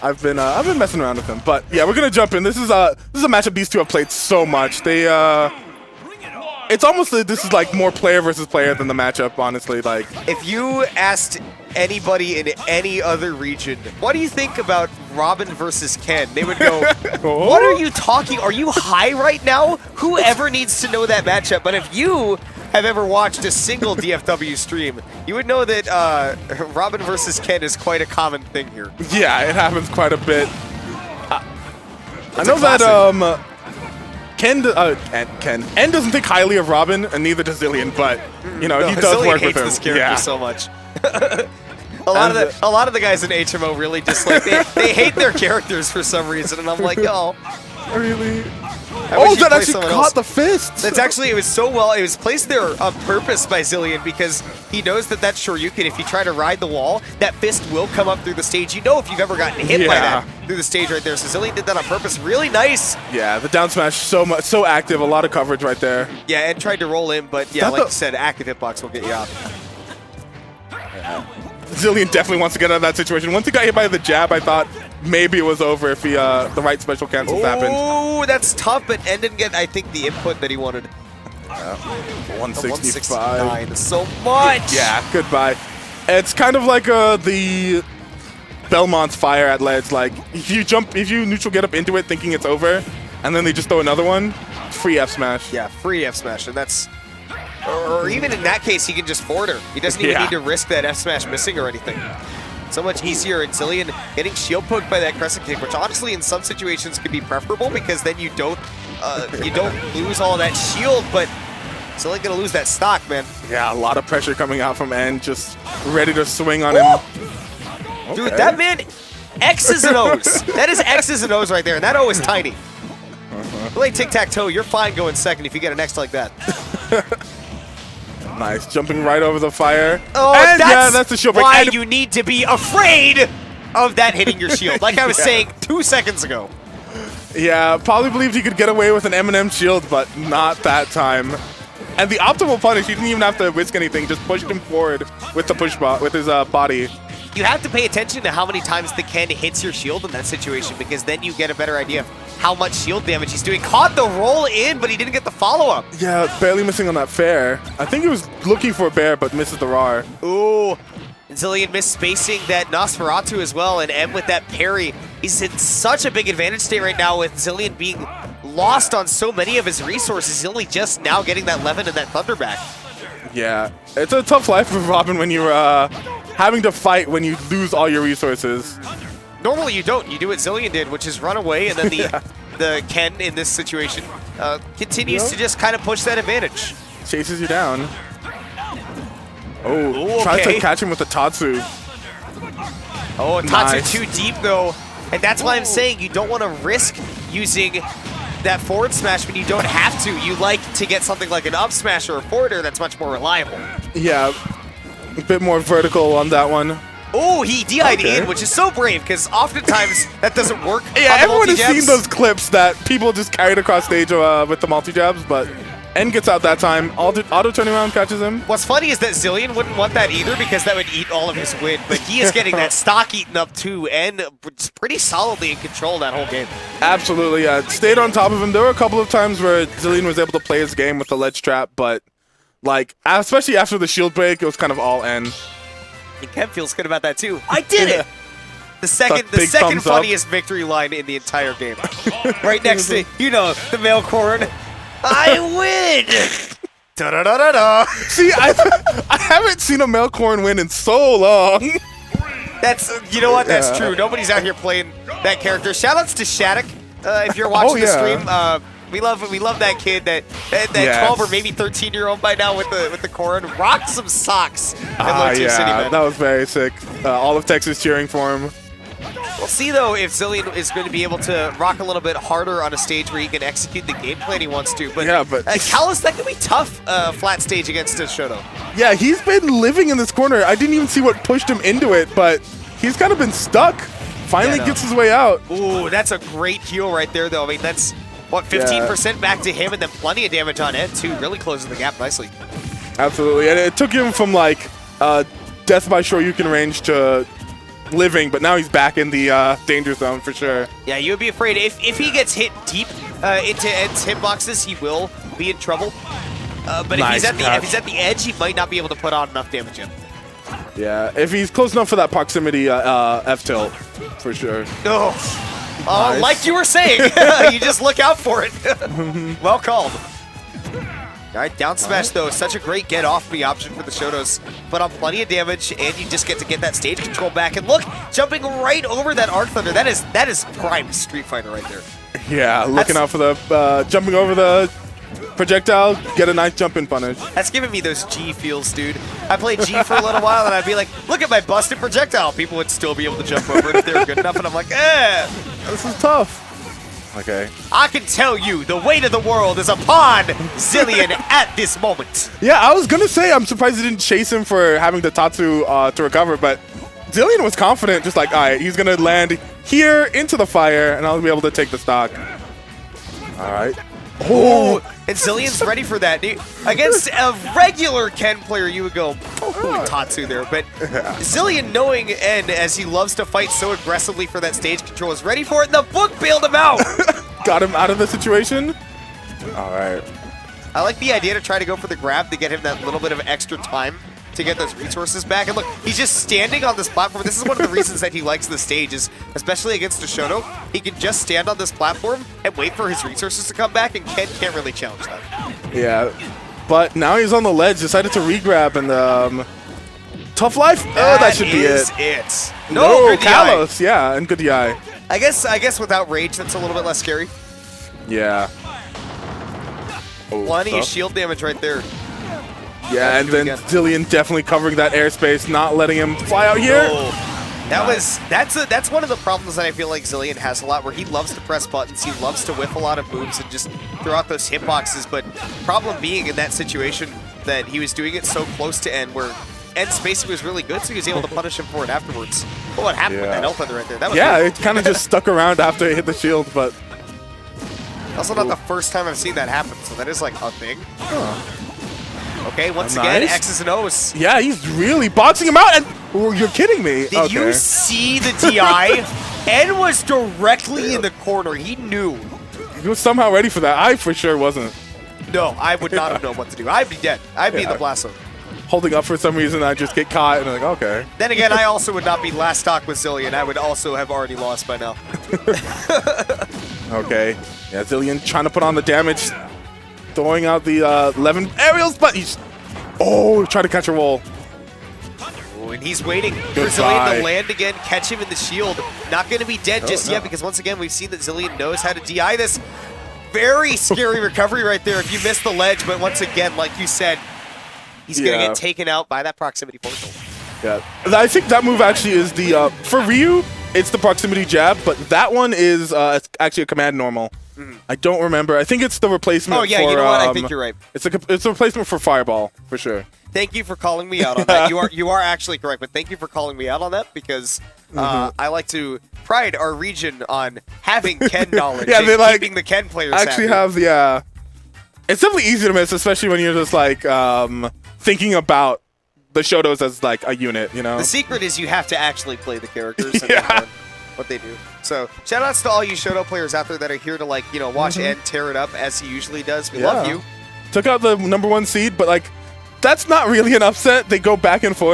I've been messing around with him. But yeah, we're gonna jump in. This is a matchup these two have played so much. They it's almost this is like more player versus player than the matchup, honestly. Like, if you asked anybody in any other region, what do you think about Robin versus Ken? They would go, what are you talking? Are you high right now? Whoever needs to know that matchup. But if you have ever watched a single DFW stream, you would know that Robin versus Ken is quite a common thing here. Yeah, it happens quite a bit. I know that N doesn't think highly of Robin, and neither does Xillion, but you know, he does Xillion work hates with him. this character Yeah. so much. A lot of the guys in HMO really just like they hate their characters for some reason, and I'm like, oh, really? Oh, that actually caught the fist. That's actually, it was so well, it was placed there on purpose by Xillion because he knows that Shoryuken, if you try to ride the wall, that fist will come up through the stage. You know if you've ever gotten hit by that through the stage right there. So Xillion did that on purpose. Really nice. Yeah, the down smash so active, a lot of coverage right there. Yeah, and tried to roll in, but yeah, like you said, active hitbox will get you out. Xillion definitely wants to get out of that situation. Once he got hit by the jab, I thought maybe it was over if he the right special cancels happened. Oh, that's tough, but N didn't get, I think, the input that he wanted. 165. So much. Yeah, goodbye. It's kind of like the Belmont's fire at ledge. Like if you neutral get up into it thinking it's over, and then they just throw another one, free F smash. Yeah, free F smash, and that's. Or even in that case, he can just forward her. He doesn't even need to risk that F smash missing or anything. So much easier. And Xillion getting shield poked by that crescent kick, which honestly in some situations could be preferable because then you don't lose all that shield, but Xillion gonna lose that stock, man. Yeah, a lot of pressure coming out from N, just ready to swing on him. Okay. Dude, that man X's and O's. That is X's and O's right there, and that O is tiny. Play tic-tac-toe, you're fine going second if you get an X like that. Nice, jumping right over the fire. Oh, and that's the shield break. Why you need to be afraid of that hitting your shield, like I was saying 2 seconds ago. Yeah, probably believed he could get away with an M&M shield, but not that time. And the optimal punish, he didn't even have to risk anything, just pushed him forward with the push bot, with his body. You have to pay attention to how many times the Ken hits your shield in that situation, because then you get a better idea of how much shield damage he's doing. Caught the roll in, but he didn't get the follow-up. Yeah, barely missing on that fair. I think he was looking for a bear, but misses the RAR. Ooh, and Xillion misspacing that Nosferatu as well, and M with that parry. He's in such a big advantage state right now with Xillion being lost on so many of his resources. He's only just now getting that Levin and that Thunder back. Yeah, it's a tough life for Robin when you're having to fight when you lose all your resources. Normally you don't. You do what Xillion did, which is run away, and then the Ken in this situation continues to just kind of push that advantage. Chases you down. Oh, tries to catch him with the Tatsu. Oh, Tatsu too deep though. And that's why I'm saying you don't want to risk using that forward smash when you don't have to. You like to get something like an up smash or a forwarder that's much more reliable. Yeah, a bit more vertical on that one. Oh, he DI'd in, which is so brave, because oftentimes that doesn't work. Yeah, everyone has seen those clips that people just carried across stage with the multi-jabs, but N gets out that time. Auto turning around catches him. What's funny is that Xillion wouldn't want that either, because that would eat all of his win, but he is getting that stock eaten up too, and pretty solidly in control that whole game. Absolutely, yeah. Stayed on top of him. There were a couple of times where Xillion was able to play his game with the ledge trap, but like, especially after the shield break, it was kind of all N. And Kev feels good about that too. I did it! The second funniest victory line in the entire game. Right next to, you know, the male corn. I win! Da-da-da-da-da! See, I haven't seen a Melkorn win in so long. That's, you know what, that's true. Nobody's out here playing that character. Shoutouts to Shattuck, if you're watching the stream. We love that kid, that 12 or maybe 13-year-old by now with the corn. Rocked some socks in Low-Tier City, man. That was very sick. All of Texas cheering for him. We'll see, though, if Xillion is going to be able to rock a little bit harder on a stage where he can execute the game plan he wants to. But, Callus, that could be tough, flat stage against Shoto. Yeah, he's been living in this corner. I didn't even see what pushed him into it, but he's kind of been stuck. Finally gets his way out. Ooh, that's a great heal right there, though. I mean, that's, what, 15% back to him, and then plenty of damage on Ed, too. Really closing the gap nicely. Absolutely, and it took him from, like, death by Shoryuken range to living, but now he's back in the danger zone for sure. Yeah, you would be afraid. If he gets hit deep into Ed's hitboxes, he will be in trouble. But Nice if he's at the edge, he might not be able to put on enough damage in. Yeah, if he's close enough for that proximity F tilt, for sure. No. Nice. Like you were saying, you just look out for it. Well called. All right, down smash though, such a great get off me option for the Shotos. Put on plenty of damage, and you just get to get that stage control back. And look, jumping right over that Arc Thunder. That is prime Street Fighter right there. Yeah, looking out for the jumping over the projectile, get a nice jump in punish. That's giving me those G feels, dude. I played G for a little while, and I'd be like, look at my busted projectile. People would still be able to jump over it if they were good enough, and I'm like, This is tough. Okay. I can tell you, the weight of the world is upon Xillion at this moment. Yeah, I was gonna say I'm surprised he didn't chase him for having the Tatsu to recover, but Xillion was confident, just like, all right, he's gonna land here into the fire, and I'll be able to take the stock. All right. Oh, and Xillion's ready for that. Against a regular Ken player, you would go, oh, Tatsu there. But Xillion, knowing N as he loves to fight so aggressively for that stage control, is ready for it, and the book bailed him out. Got him out of the situation. All right. I like the idea to try to go for the grab to get him that little bit of extra time to get those resources back. And look, he's just standing on this platform. This is one of the reasons that he likes the stage, is especially against a Shoto, he can just stand on this platform and wait for his resources to come back, and Ken can't really challenge that. Yeah, but now he's on the ledge, decided to re-grab, and tough life? That should be it. No, good Kalos, yeah, and good DI. I guess without rage, that's a little bit less scary. Yeah. Oh, Plenty of shield damage right there. Yeah, and then Xillion definitely covering that airspace, not letting him fly out here. Oh, that's one of the problems that I feel like Xillion has a lot, where he loves to press buttons, he loves to whiff a lot of moves and just throw out those hitboxes, but problem being in that situation that he was doing it so close to N, where N's spacing was really good, so he was able to punish him for it afterwards. But what happened with that L Thunder right there? That was it kind of just stuck around after it hit the shield, but... Also not the first time I've seen that happen, so that is like a thing. Okay, once Nice. again, X's and O's. Yeah, he's really boxing him out, and you're kidding me. Did you see the DI? N was directly in the corner. He knew. He was somehow ready for that. I for sure wasn't. No, I would not have known what to do. I'd be dead. I'd be in the blast zone. Holding up for some reason, I just get caught, and I'm like, okay. Then again, I also would not be last stock with Xillion. I would also have already lost by now. Okay. Yeah, Xillion trying to put on the damage. Throwing out the 11 aerials, but he's... Oh, try to catch a roll. Oh, and he's waiting for Xillion to land again, catch him in the shield. Not going to be dead just yet, because once again, we've seen that Xillion knows how to DI this. Very scary recovery right there if you miss the ledge, but once again, like you said, he's going to get taken out by that proximity portal. Yeah, I think that move actually is the... for Ryu, it's the proximity jab, but that one is actually a command normal. I don't remember. I think it's the replacement. Oh yeah, for, you know what? I think you're right. It's a replacement for Fireball for sure. Thank you for calling me out on that. You are actually correct, but thank you for calling me out on that, because I like to pride our region on having Ken knowledge and they like keeping the Ken players actually happy. have It's definitely easy to miss, especially when you're just like thinking about the Shotos as like a unit, you know. The secret is you have to actually play the characters and learn what they do. So shout outs to all you Shoto players out there that are here to, like, you know, watch Ed tear it up as he usually does. We love you. Took out the #1 seed, but like that's not really an upset. They go back and forth.